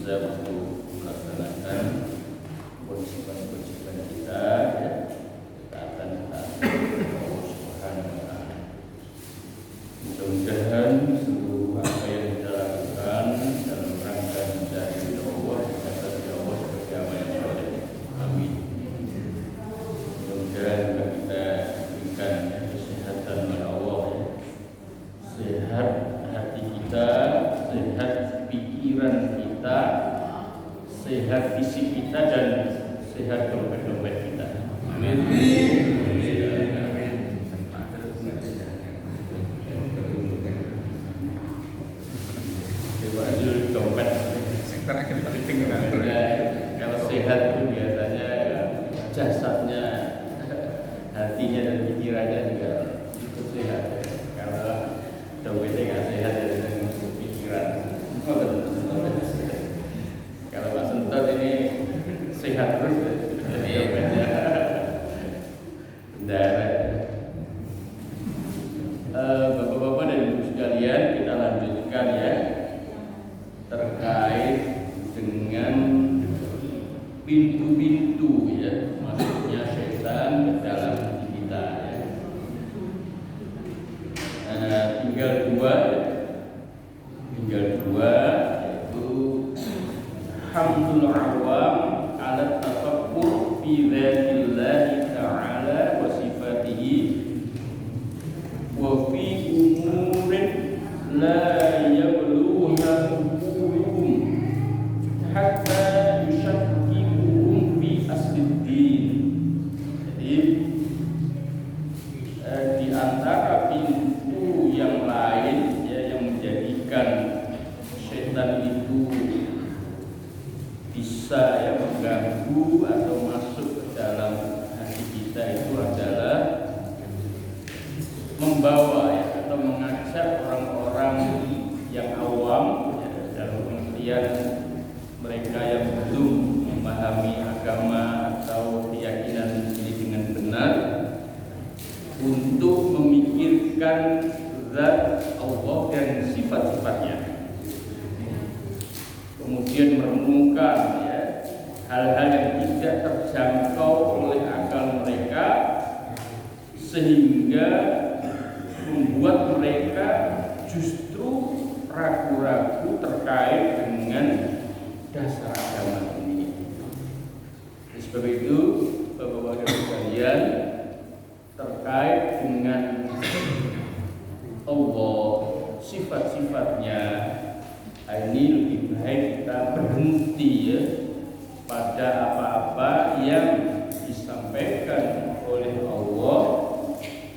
bisa untuk melaksanakan kewajiban-kewajiban kita, ya, ketaatan Allah Subhanahu wa Ta'ala. Mudah-mudahan seluruh apa yang kita lakukan dalam rangka mencari Allah, kata Allah seperti apa yang soleh. Amin. Mudah-mudahan kita berikan kesehatan oleh Allah, ya. Sehat hati kita, sehat pikiran kita, sehat fisik kita, dan sehat dompet-dompet kita. Amin. Dompet terakhir penting kan? Kalau sehat itu biasanya jasadnya, hatinya dan pikirannya juga ikut sehat. Kalau dompetnya nggak sehat ya dengan pikiran. Kalau Pak Sentot ini sehat terus, jadi dompetnya bendara. Bapak-bapak dan ibu sekalian, kita lanjutkan ya terkait dengan pintu-pintu ya masuknya setan ke dalam hati kita ya. Tinggal dua yaitu hamdul awam ala tafakkur fi dzatillahi ta'ala wa sifatihi wa fi umurin la yablughuha hatta yushakkikum fi asliddin. Jadi di antara pintu yang lain ya, yang menjadikan setan itu bisa ya mengganggu atau masuk ke dalam hati kita itu adalah membawa ya, atau mengajak orang-orang yang awam ya, dalam pengertian mereka yang belum memahami agama atau keyakinan ini dengan benar untuk memikirkan zat Allah dan sifat-sifatnya, kemudian merenungkan ya, hal-hal yang tidak terjangkau oleh akal mereka, sehingga membuat mereka justru ragu-ragu terkait dengan dasar agama ini. Sebab itu, Bapak-bapak dan sekalian, terkait dengan Allah, sifat-sifatnya, ini lebih baik kita berhenti ya pada apa-apa yang disampaikan oleh Allah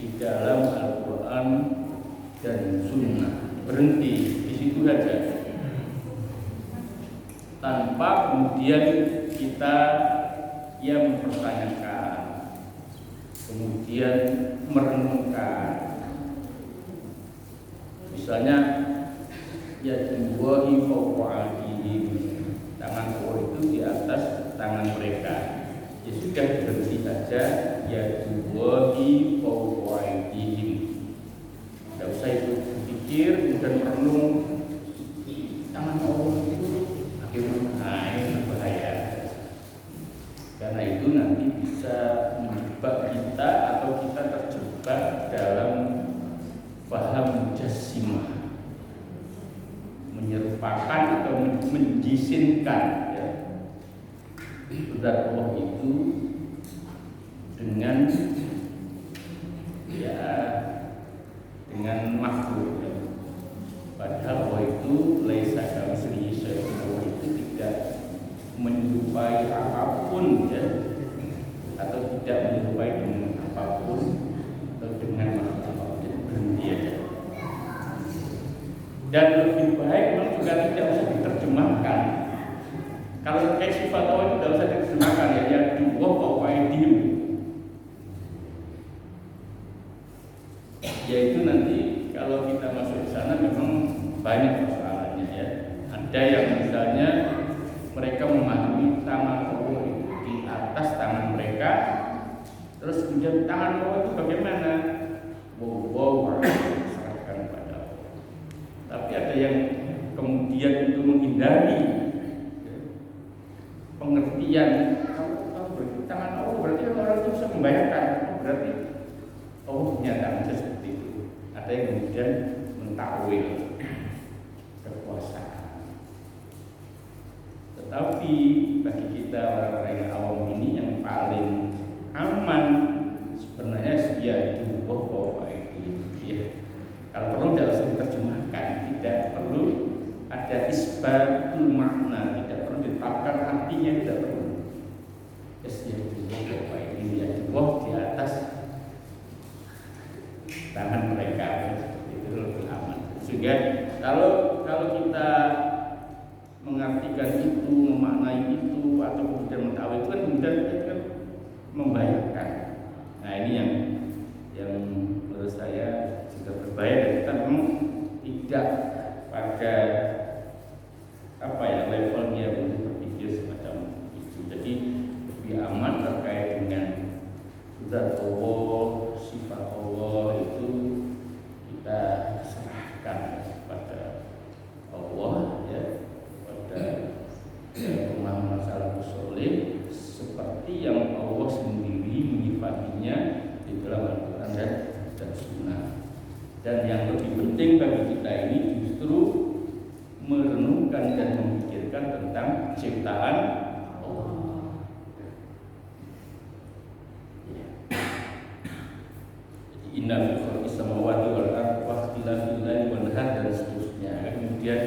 di dalam Al-Quran dan Sunnah. Berhenti di situ saja, tanpa kemudian kita yang mempertanyakan, kemudian merenungkan. Misalnya ya Allahi fawqa aydihim, tangan Allah itu di atas tangan mereka. Ya sudah, berhenti saja ya Allahi fawqa aydihim. Tidak usah itu pikir dan merenung tangan Allah itu bagaimana, ini bahaya. Karena itu nanti bisa menjebak kita atau kita terjebak dalam paham mujassimah, menyerupakan atau menjisimkan ya, zat Allah itu dengan ya dengan makhluk ya. Padahal Allah itu laisa kamitslihi syai'un, Allah itu tidak menyerupai apapun ya, atau tidak menyerupai dengan apapun atau dengan makhluk apapun. Berhenti aja. Dan lebih baik memang juga tidak usah diterjemahkan. Kalau terkait sifat Allah itu tidak usah diterjemahkan ya, yang dua fawqaidihim. Yaitu nanti kalau kita masuk ke sana memang banyak persoalannya ya. Ada yang misalnya mereka memahami tangan Allah itu di atas tangan mereka, terus kemudian tangan Allah itu bagaimana? Wow, serahkan pada Allah. Tapi ada yang kemudian itu menghindari pengertian kalau berarti tangan Allah berarti orang itu bisa membayangkan berarti Allah punya tangan seperti itu. Ada yang kemudian mentakwil kekuasaan. Tetapi bagi kita orang-orang yang awam ini yang paling aman sebenarnya ya itu bahwa itu ya. Kalau perlu tidak usah diterjemahkan, tidak perlu ada isbatul makna, tidak perlu ditetapkan artinya, tidak perlu. Bahwa ini ya di atas tangan mereka seperti itu lebih aman. Sehingga kalau kita mengartikan itu, memaknai itu atau kemudian mentakwil itu kan kemudian kita kan membayangkan. Nah ini yang menurut saya juga berbahaya dan kita memang tidak pada levelnya untuk berpikir semacam itu. Jadi lebih aman terkait dengan zat Allah, sifat Allah itu kita serahkan kepada Allah ya, pada pemahaman salafus saleh seperti yang Allah sendiri menyifatinya di dalam Al-Quran dan Sunnah. Dan yang lebih penting bagi kita ini justru merenungkan dan memikirkan tentang ciptaan Allah. Jadi inna fi khalqis samawati wal ardi wa ikhtilafil laili wan nahar dan seterusnya. Kemudian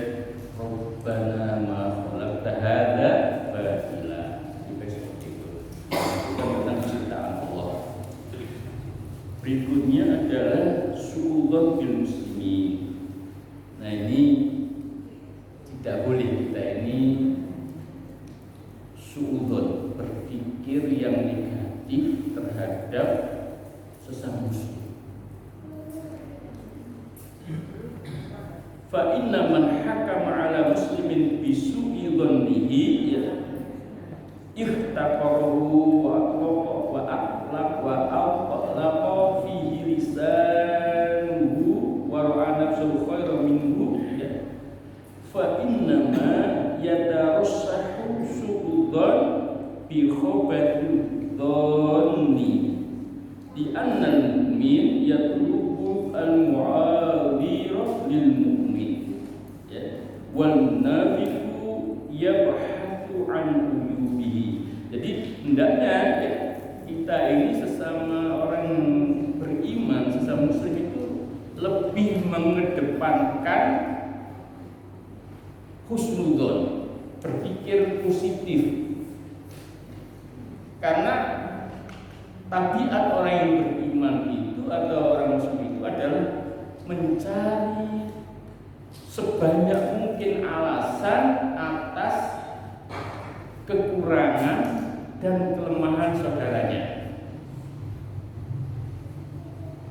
Rabbana ma khalaqta hadza batila. Seperti itu. Itu tentang ciptaan Allah. Berikutnya adalah su'udzon bil muslimin. Nah ini tidak boleh kita ini su'udzon, berpikir yang negatif terhadap sesama muslim. Fa inna man hakama ala muslimin bi su'i dzannihi ihtaqaruhu wa aqlaq wa aqlaqa fihi lisanuhu wa ra'a nafsuhu khairan minhu fa inna ma yatarassahu su'udzan bi khabathi dhanni di anna al-mu'min yatlubu al-mu'adhira lil mu'min wal munafiqu yabhathu an uyubihi. Jadi hendaknya kita ini sesama orang beriman, sesama muslim itu lebih mengedepankan husnudzon, berpikir positif. Karena tabiat orang yang beriman itu atau orang muslim itu adalah mencari sebanyak mungkin alasan atas kekurangan dan kelemahan saudaranya.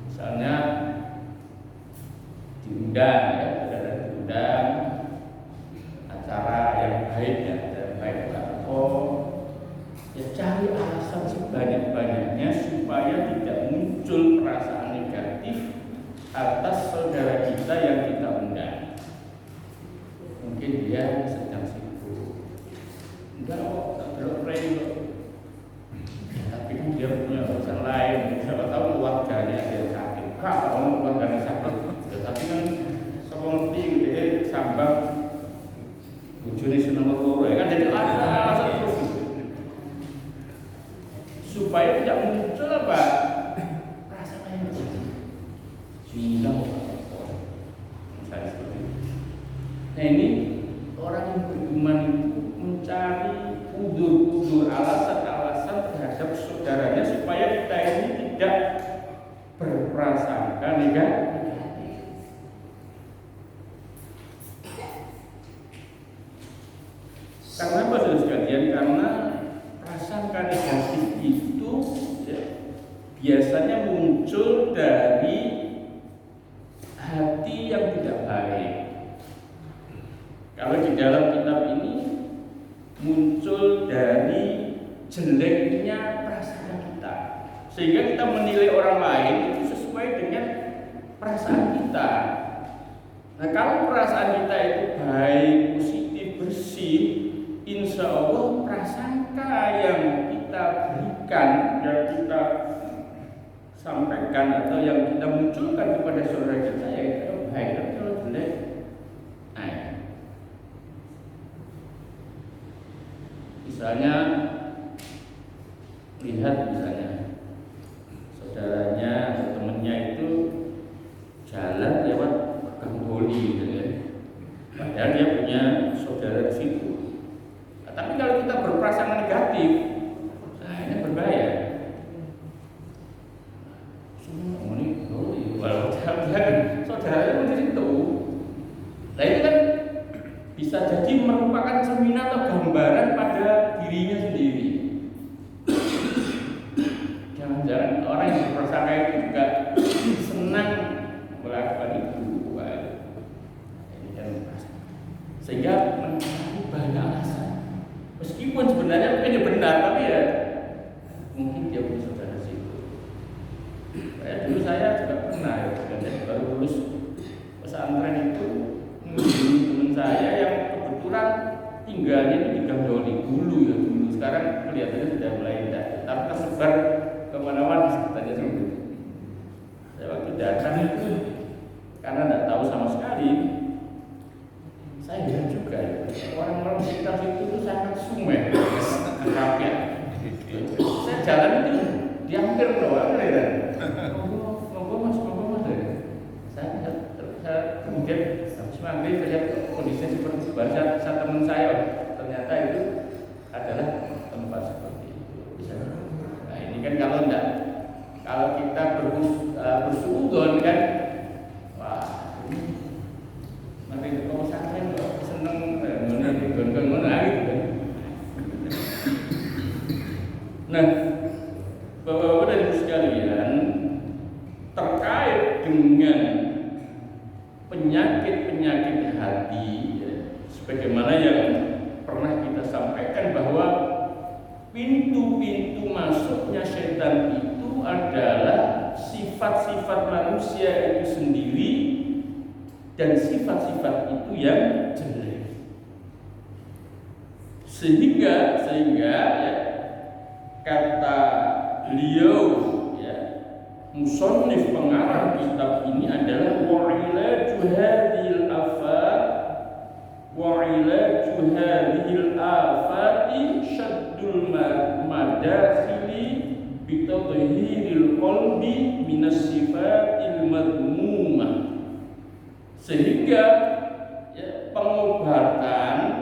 Misalnya diundang ya, saudara diundang acara yang baik ya, dan baik apa ya, cari alasan sebanyak-banyaknya supaya tidak muncul perasaan negatif atas saudara kita yang kita undang. Mungkin dia sedang sibuk, enggak kok, tak girlfriend kok, tapi kan dia punya urusan lain. Siapa tahu keluarganya dia sakit, kalau keluarganya sakit, tapi kan semua ngerti dia sambang bujuni seneng loro ya kan, jadi ada alasan terus supaya tidak muncul apa rasa kayak gitu. Sehingga misalnya seperti itu. Nah ini orang yang beriman itu mencari udzur-udzur, alasan-alasan terhadap saudaranya supaya kita ini tidak berprasangka negatif. Karena apa saudara sekalian? Karena prasangka negatif itu ya, biasanya muncul dari hati yang tidak baik. Kalau di dalam kitab ini muncul dari jeleknya prasangka kita, sehingga kita menilai orang lain itu sesuai dengan perasaan kita. Nah kalau perasaan kita itu baik, positif, bersih, insya Allah prasangka perhatikan, yang kita sampaikan atau yang kita munculkan kepada saudara kita, ya itu baik, tapi kalau jelek, misalnya lihat saudaranya atau temennya itu jalan lewat Gang Doli gitu ya. Padahal dia punya saudara di situ. Nah, tapi kalau kita berprasangka negatif, nah ini berbahaya. Semua ini walau dia kan saudaranya di situ. Nah itu kan bisa jadi merupakan cerminan atau gambaran pada dirinya sendiri. Jangan-jangan orang yang berprasangka itu juga senang melakukan itu. Ini kan sehingga mencari banyak alasan. Meskipun sebenarnya mungkin benar, tapi ya mungkin dia punya saudara situ. Dulu saya juga pernah baru lulus pesantren itu mengunjungi teman saya yang kebetulan tinggalnya itu di Gang Doli dulu. Sekarang kelihatannya sudah mulai tidak, tapi tersebar kemana-mana sekitarnya seperti itu. Saya waktu datang itu karena tidak tahu sama sekali, saya heran juga orang-orang sekitar situ sangat sumeh, rakyat. Saya jalan itu dihampir doang ya. Ngomong mas. Saya kemudian habis maghrib saya kondisinya seperti itu. Saya teman saya ternyata itu adalah tempat seperti itu. Nah ini kan kalau kita bersuudzon kan, wah mari ke pesantren kok seneng mana gitu kan. Nah, Bapak-bapak dan Ibu sekalian, terkait dengan penyakit-penyakit hati, ya, sebagaimana yang pernah kita sampaikan bahwa pintu-pintu masuknya setan itu adalah sifat-sifat manusia itu sendiri dan sifat-sifat itu yang jelek. Sehingga ya, kata beliau, ya, musannif pengarang kitab ini adalah wa'ilaju hadhil afati syaddul madakhili bitadhhiril qalbi minas sifatil madmumah. Sehingga ya, pengobatan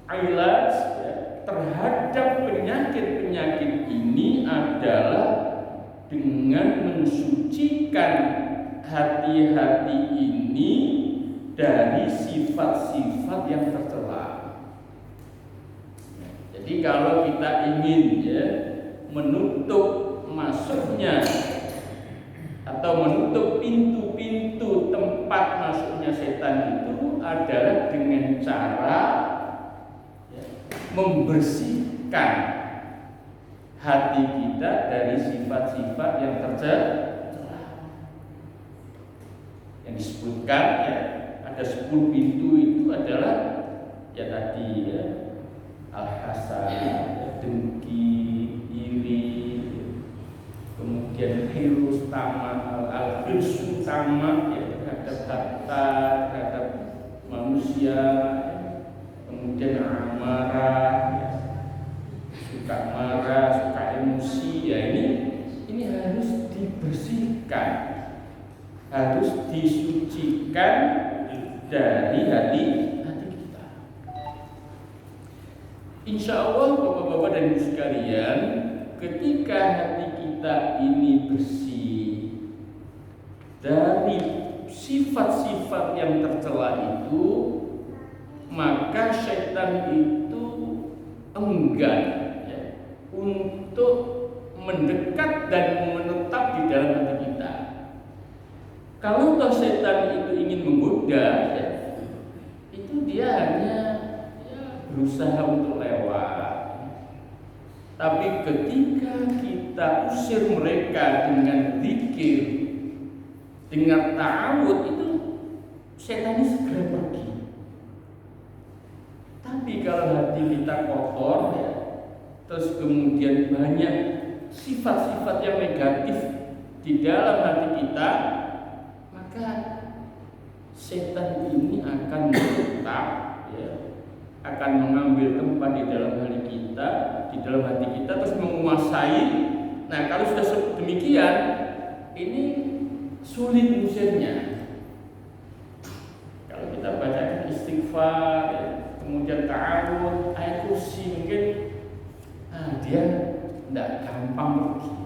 ilaj ya, terhadap penyakit-penyakit ini adalah dengan mensucikan hati-hati ini dari sifat-sifat yang tercela. Jadi kalau kita ingin ya, menutup masuknya atau menutup pintu-pintu tempat masuknya setan itu adalah dengan cara ya, membersihkan hati kita dari sifat-sifat yang tercela. Yang disebutkan ya, ada 10 pintu itu adalah ya tadi ya, al-hasad, ya, dengki, iri, kemudian hirus tamak, al-hirsu tamak ya, terhadap harta, terhadap manusia, kemudian amarah, ya, suka marah, suka emosi, ya ini harus dibersihkan, harus disucikan dari hati kita. Insya Allah Bapak-bapak dan Ibu sekalian, ketika hati kita ini bersih dari sifat-sifat yang tercela itu, maka syaitan itu enggan ya, untuk mendekat dan menetap di dalam hati kita. Kalau toh setan itu ingin menggoda, ya, itu dia hanya ya, berusaha untuk lewat. Tapi ketika kita usir mereka dengan zikir, dengan ta'awud, itu setan ini segera pergi. Tapi kalau hati kita kotor, ya, terus kemudian banyak sifat-sifat yang negatif di dalam hati kita, maka setan ini akan tetap, ya, akan mengambil tempat di dalam hati kita, terus menguasai. Nah, kalau sudah demikian, ini sulit mengusirnya. Kalau kita baca istighfar, ya, kemudian ta'awud, ayat kursi, mungkin dia tidak gampang pergi.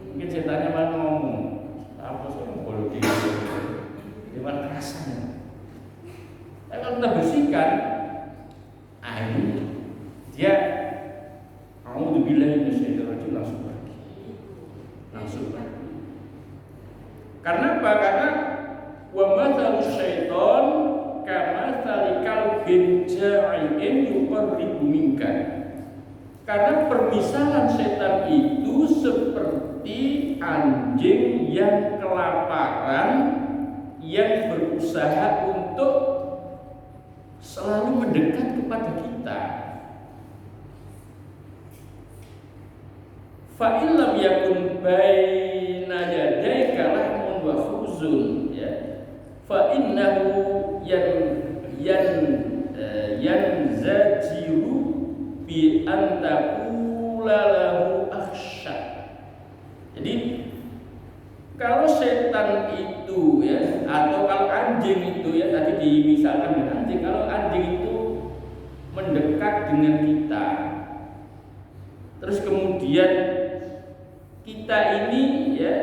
Mungkin setannya malah ngomong, apa sih boleh gitu, gimana rasanya. Tapi kalau kita bersihkan, ini dia a'udzubillahi minasyaitonirrajim, langsung pergi. Karena apa? Karena wa mathalu syaiton kamathali kalbin ja'in yuqarribu minka. Karena permisalan setan itu seperti anjing yang kelaparan, yang berusaha untuk selalu mendekat kepada kita. Fa illam yakun baina yadayka lahmun wa khuzun, ya, fa innahu yanzajiru bi antaqula lahu akhsha. Jadi kalau setan itu, ya, atau kalau anjing itu, ya, tadi dimisalkan dengan anjing, kalau anjing itu mendekat dengan kita, terus kemudian kita ini, ya,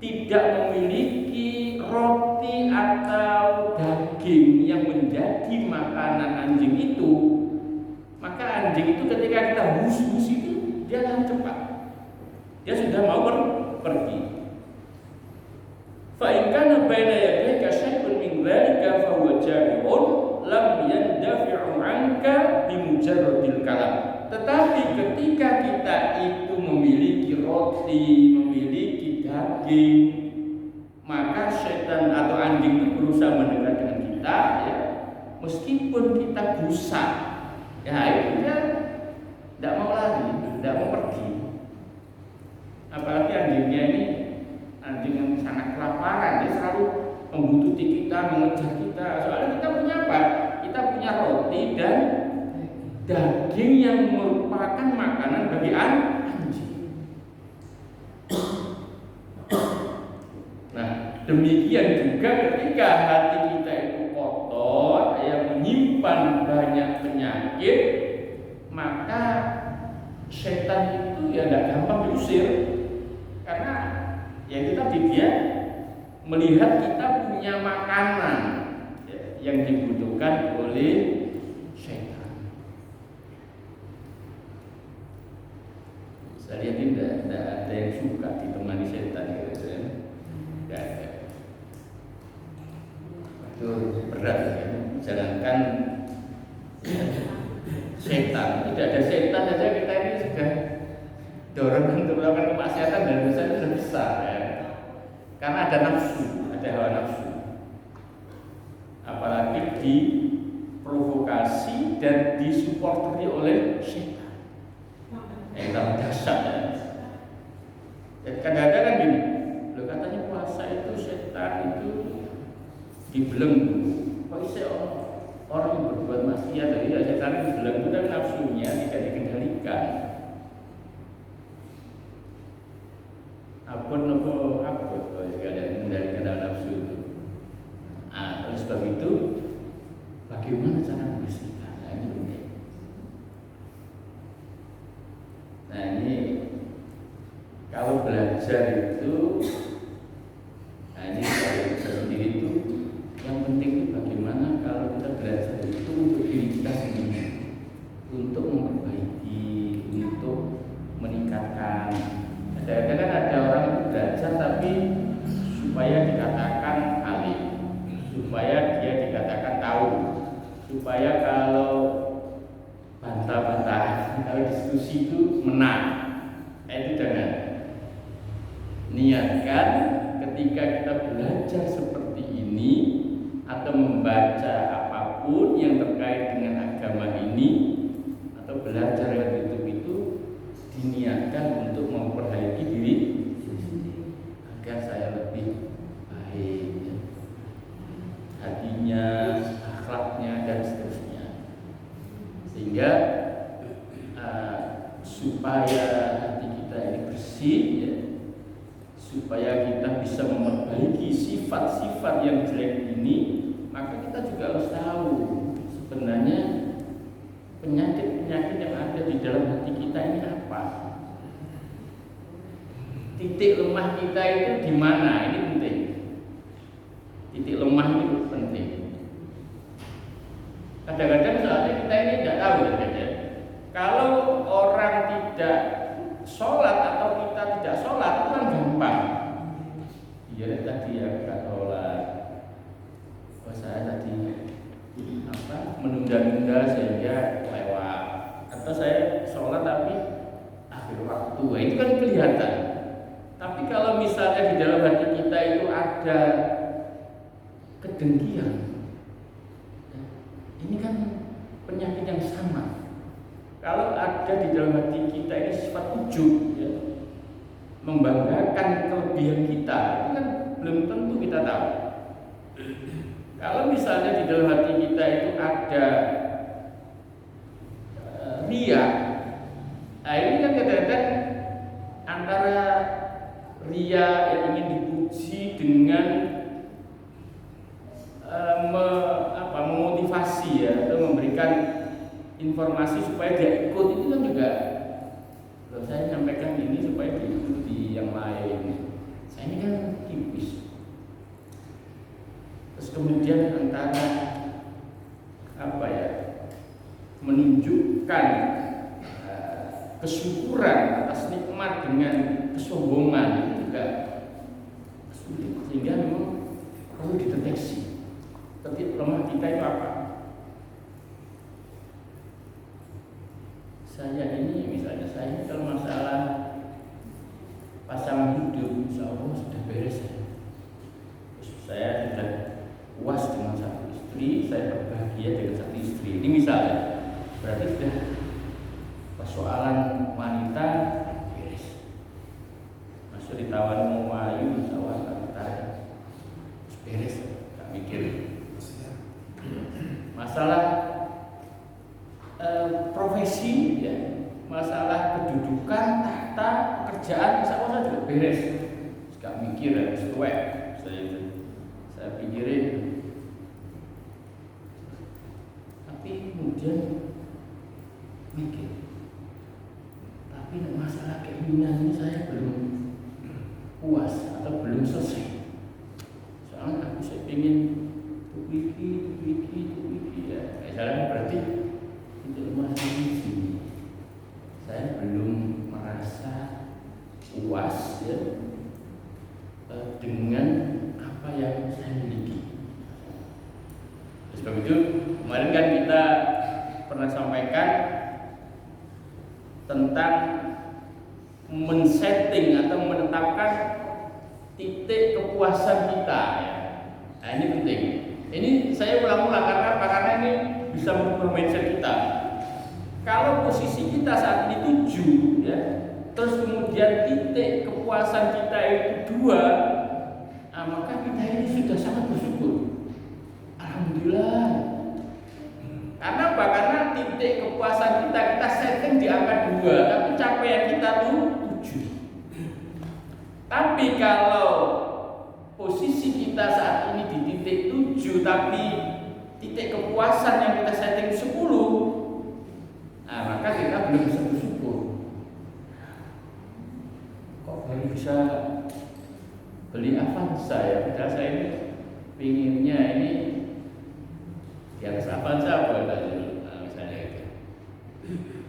tidak memiliki roti atau daging yang menjadi makanan anjing itu, maka anjing itu ketika kita hus-hus itu dia akan cepat, dia sudah mau pergi. Fa in kana baina yadayka syai'un min dzalika fa huwa jami'un lam yandafi'u 'anka bi mujarradil kalam. Tetapi ketika kita itu memiliki roti, memiliki daging, maka setan atau anjing itu berusaha mendekat dengan kita, ya, meskipun kita busak, ya, itu dia tidak mau lari, tidak mau pergi. Apalagi anjingnya ini anjing yang sangat kelaparan, dia selalu membutuhkan kita, mengejar kita. Soalnya kita punya apa? Kita punya roti dan daging yang merupakan makanan bagi anjing. Nah, demikian juga ketika hati kita itu kotor, yang menyimpan banyak penyakit, maka setan itu ya tidak gampang diusir. Karena ya itu tadi, dia melihat kita punya makanan, ya, yang dibutuhkan oleh setan. Saya lihat tidak ada yang suka ditemani setan, gitu, ya. Tidak ada. Itu berat, ya. Jangankan setan, tidak ada setan saja kita ini sudah dorongan untuk melakukan kemaksiatan dan dosa itu sudah besar, ya. Karena ada nafsu, ada hawa nafsu. Apalagi diprovokasi dan disupporteri oleh setan. Yang tambah dasar, ya. Jadi kadang-kadang kan gini, loh, katanya puasa itu setan itu dibelenggu. Kok bisa orang yang berbuat maksiat, ya, setan itu dibelenggu dan nafsunya tidak dikendalikan. Apa juga ada mengendalikan nafsu itu. Oleh sebab itu, bagaimana cara membersihkan? Nah, ini penting. Nah, ini kalau belajar itu, nah ini saya sendiri itu, yang penting itu bagaimana kalau kita belajar itu untuk diri kita sendiri, untuk memperbaiki, untuk meningkatkan. Kadang-kadang ada orang itu belajar tapi supaya dikatakan alim, supaya dia dikatakan tahu, supaya kalau bantah-bantah, kalau diskusi itu menang. Itu jangan. Niatkan ketika kita belajar seperti ini atau membaca apapun yang terkait dengan agama ini atau belajar yang sehingga supaya hati kita ini bersih ya, supaya kita bisa memperbaiki sifat-sifat yang jelek ini, maka kita juga harus tahu sebenarnya penyakit-penyakit yang ada di dalam hati kita ini apa. Titik lemah kita itu di mana? Ini penting. Titik lemah itu penting. Kadang-kadang soalnya kita ini tidak tahu ya. Kalau orang tidak sholat atau kita tidak sholat itu kan gampang. Iya tadi ya nggak sholat. Oh saya tadi menunda-nunda sehingga lewat. Atau saya sholat tapi akhir waktu. Itu kan kelihatan. Tapi kalau misalnya di dalam hati kita itu ada kedengkian, ini kan penyakit yang sama. Kalau ada di dalam hati kita ini sifat ujub, ya, membanggakan kelebihan kita, itu kan belum tentu kita tahu. Kalau misalnya di dalam hati kita itu ada riya, nah ini kan kadang-kadang antara riya yang ingin dipuji dengan memotivasi ya, atau memberikan informasi supaya dia ikut, itu kan juga kalau saya sampaikan ini supaya diikuti yang lain. Saya ini kan tipis. Terus kemudian antara menunjukkan kesyukuran atas nikmat dengan kesombongan itu juga sulit, sehingga memang perlu dideteksi titik lemah kita itu apa. Saya ini misalnya, saya kalau masalah pasangan hidup, insya Allah sudah beres ya. Saya sudah puas dengan satu istri, saya berbahagia dengan satu istri. Ini misalnya, berarti sudah persoalan wanita beres. Masuk ditawar mau wayu, insya Allah wanita beres, tak mikir. Masalah profesi ya, masalah kedudukan, tahta, pekerjaan, insya Allah juga beres. Gak mikir ya, sesuai. Saya pikirin. Tapi kemudian mikir. Tapi masalah keinginan ini saya belum puas atau belum selesai. Soalnya saya ingin wiki ya. Misalnya berarti untuk masalah ini saya belum merasa puas ya dengan apa yang saya miliki. Sebab itu kemarin kan kita pernah sampaikan tentang men-setting atau menetapkan titik kepuasan kita ya. Nah ini penting. Ini saya ulang-ulang karena ini bisa merubah mindset kita. Kalau posisi kita saat ini 7 ya, terus kemudian titik kepuasan kita itu 2, nah, maka kita ini sudah sangat bersyukur. Alhamdulillah. Karena apa? Karena titik kepuasan kita setting di angka 2, tapi capaian kita tuh 7. Tapi kalau posisi kita saat ini di titik 7, tapi titik kepuasan yang kita setting 10, nah maka kita belum bisa bersyukur. Kok baru bisa beli Avanza ya? Padahal saya ini pinginnya ini di atas Avanza apa misalnya itu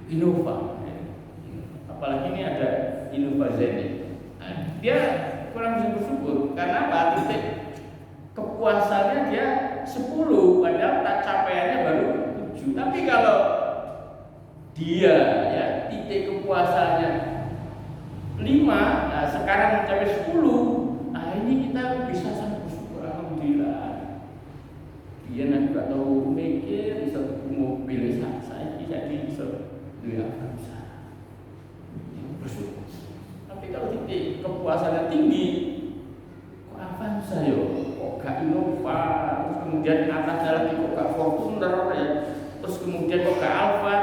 Innova. Apalagi ini ada Innova Zen. Nah, dia kurang bisa bersyukur karena apa? Titik kepuasannya dia 10, padahal tak capaiannya baru 7. Tapi kalau dia ya titik kepuasannya 5, nah sekarang mencapai 10, nah ini kita bisa sangat bersyukur. Alhamdulillah. Dia nanti gak tahu mikir bisa mobil saya bisa beli Avanza. Bersyukur. Tapi kalau titik kepuasannya tinggi, kok Avanza yo, kok gak Innova, terus kemudian atasnya lagi kok gak Fortuner ya, terus kemudian kok gak Alfa.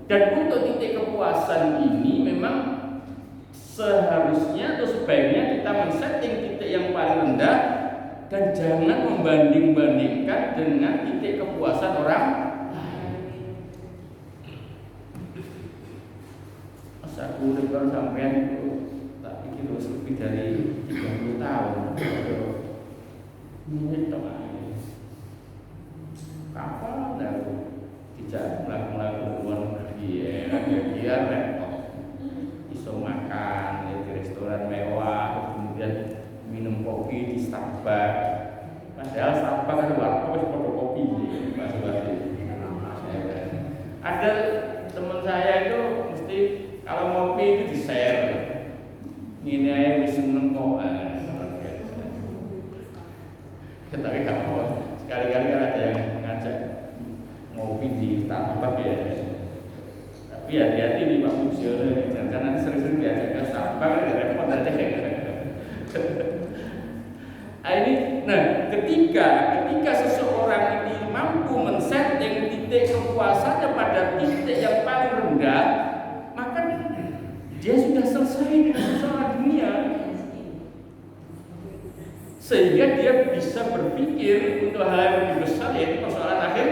Dan untuk titik kepuasan ini memang seharusnya atau sebaiknya kita men-setting titik yang paling rendah dan jangan membanding-bandingkan dengan titik kepuasan orang lain. Masa aku udah sampean itu tak pikir harus lebih dari 30 tahun. Ini dong kapan aku tidak melakukan luar negeri ya repot iso makan di restoran mewah kemudian minum kopi di Starbucks padahal Starbucks kan warkop seperti kopi ada teman saya itu mesti kalau ngopi itu di share ini aja bisa menengok tapi gak mau sekali-kali kan ada yang ngajak ngopi di Starbucks ya. Tapi hati-hati nih Pak Mujiono, jangan nanti sering-sering diajak ke Starbucks ya repot aja nah, ketika seseorang ini mampu men-setting titik kepuasannya pada titik yang paling rendah, maka dia sudah selesai dengan persoalan dunia. Sehingga dia bisa berpikir untuk hal yang lebih besar, yaitu persoalan akhir.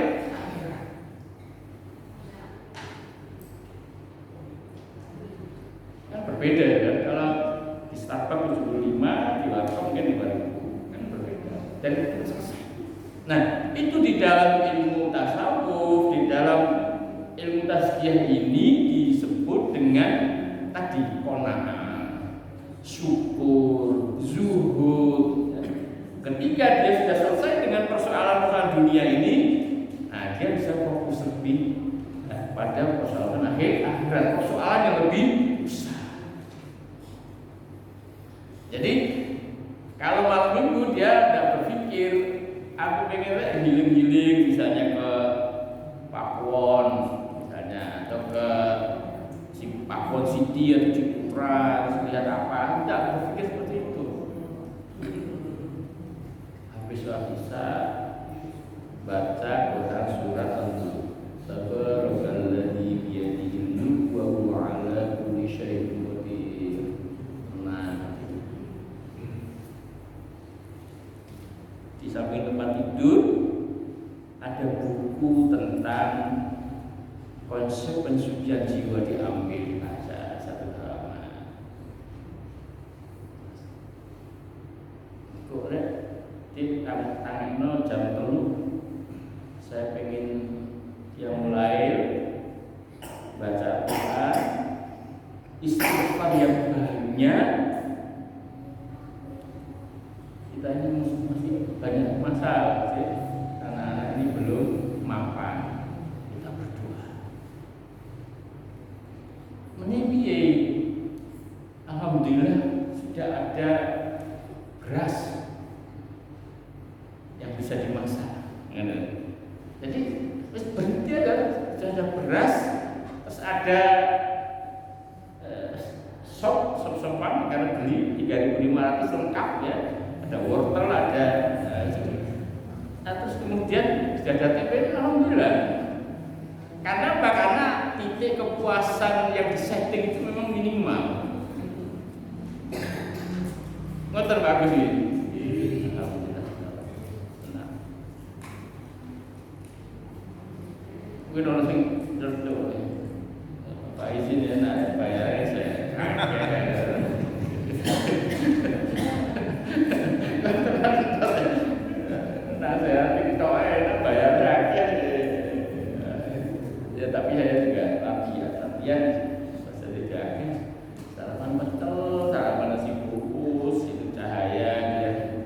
Kan berbeda kan, kalau di Starbucks 75, di warkop mungkin 5000, kan berbeda. Dan itu selesai. Nah, itu di dalam ilmu tasawuf, di dalam ilmu tazkiyah ini disebut dengan tadi qanaah, syukur, zuhud. Ketika dia sudah selesai dengan persoalan-persoalan dunia ini, nah dia bisa fokus lebih pada persoalan akhirat, persoalan yang lebih besar. Jadi kalau malam minggu dia tidak berpikir, aku pengen healing misalnya ke Pakuwon misalnya, atau ke Pakuwon City atau Ciputra, lihat apa, tidak berpikir seperti itu. Bisa baca Quran surat An-Nur. Tabarakalladzi biyadihi al-mulku wa huwa 'ala kulli syai'in qadir. Nah, di samping tempat tidur ada buku tentang konsep pensucian jiwa, diambil aja satu halaman. Kok tangan jam 3 saya pengen yang mulai baca Quran, istighfar yang banyak. Kita ini masih banyak masalah sih, karena anak ini belum mapan. Kita berdoa menimbi, alhamdulillah sudah ada beras yang bisa dimasak. Jadi berhenti ada, sudah ada beras, terus ada sop-sopan karena beli 3.500 lengkap ya, ada wortel, ada terus kemudian sudah ada TP, alhamdulillah. Karena apa? Karena titik kepuasan yang disetting itu memang minimal. Ngoten bagus ini. Mungkin orang sing dulu Pak izin ya, nak bayarnya saya nah saya TikTok nak bayar rakyat ya, tapi saya juga latihan sedikit sarapan betul, sarapan nasi bungkus itu cahaya dia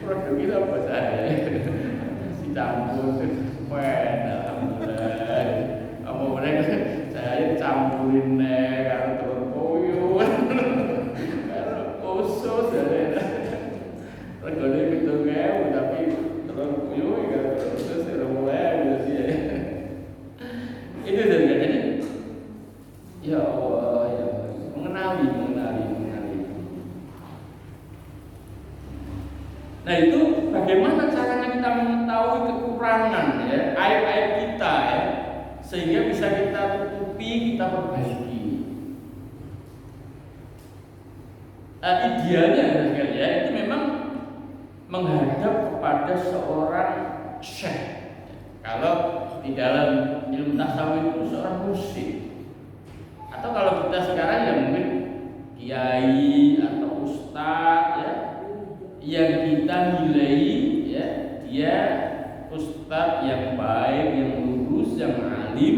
produk itu apa saja campur, alhamdulillah. Kamu mereka saya campurin kalau telur puyuh, kalau usus dari regane 7.000 tapi telur puyuh kalau usus 20.000 sih. Itu saja. Jadi ya Allah, ya mengenali. Nah itu bagaimana caranya kita mengetahui kekurangan ya, aib-aib kita ya, sehingga bisa kita tutupi, kita perbaiki. Idealnya ya, itu memang menghadap kepada seorang syekh. Kalau di dalam ilmu tasawuf itu seorang mursyid. Atau kalau kita sekarang ya mungkin kiai atau ustadz ya, yang kita nilai ya, dia ustadz yang baik, yang lurus, yang alim,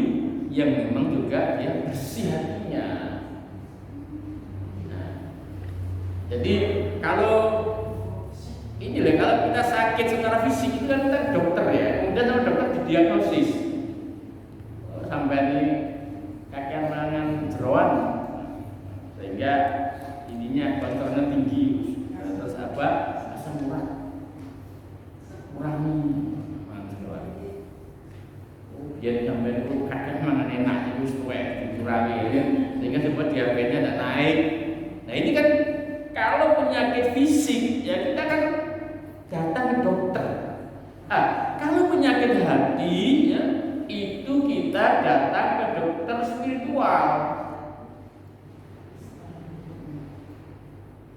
yang memang juga dia bersih hatinya. Nah, jadi kalau ini lah, kalau kita sakit secara fisik itu kan kita dokter ya, kemudian sama dokter didiagnosis sampai ini kakian mangan jeroan, sehingga ininya kolesterolnya tinggi, terus apa asam urat kurangi mangan jeroan. Dia sampai itu kakian mangan enak itu suwe dikurangi ya, sehingga sebab diabetesnya tidak naik. Nah ini kan kalau penyakit fisik ya kita kan datang ke dokter. Kalau penyakit hati ya, itu kita datang ke dokter spiritual.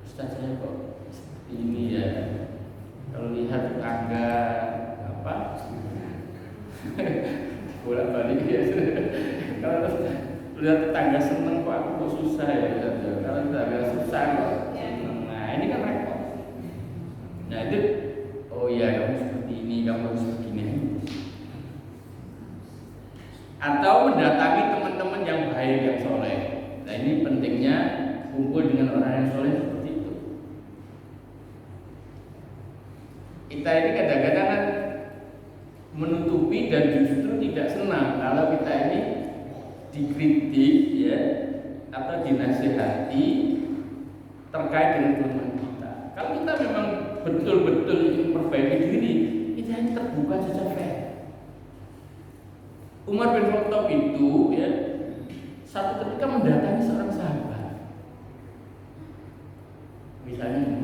Ustaz saya kok seperti ini ya. Kalau lihat tetangga apa? Bolak-balik ya. Kalau lihat tetangga seneng kok aku kok susah ya. Kalau tetangga susah kok. Nah ini kan repot. Nah itu, oh iya kamu seperti ini, kamu harus begini. Atau mendatangi teman-teman yang baik, yang soleh. Nah ini pentingnya kumpul dengan orang yang soleh seperti itu. Kita ini kadang-kadang kan menutupi dan justru tidak senang kalau kita ini dikritik ya, atau dinasihati terkait dengan kelemahan kita. Kalau kita memang betul-betul ingin memperbaiki diri, kita hanya terbuka saja fair. Umar bin Khattab itu ya, satu ketika mendatangi seorang sahabat, misalnya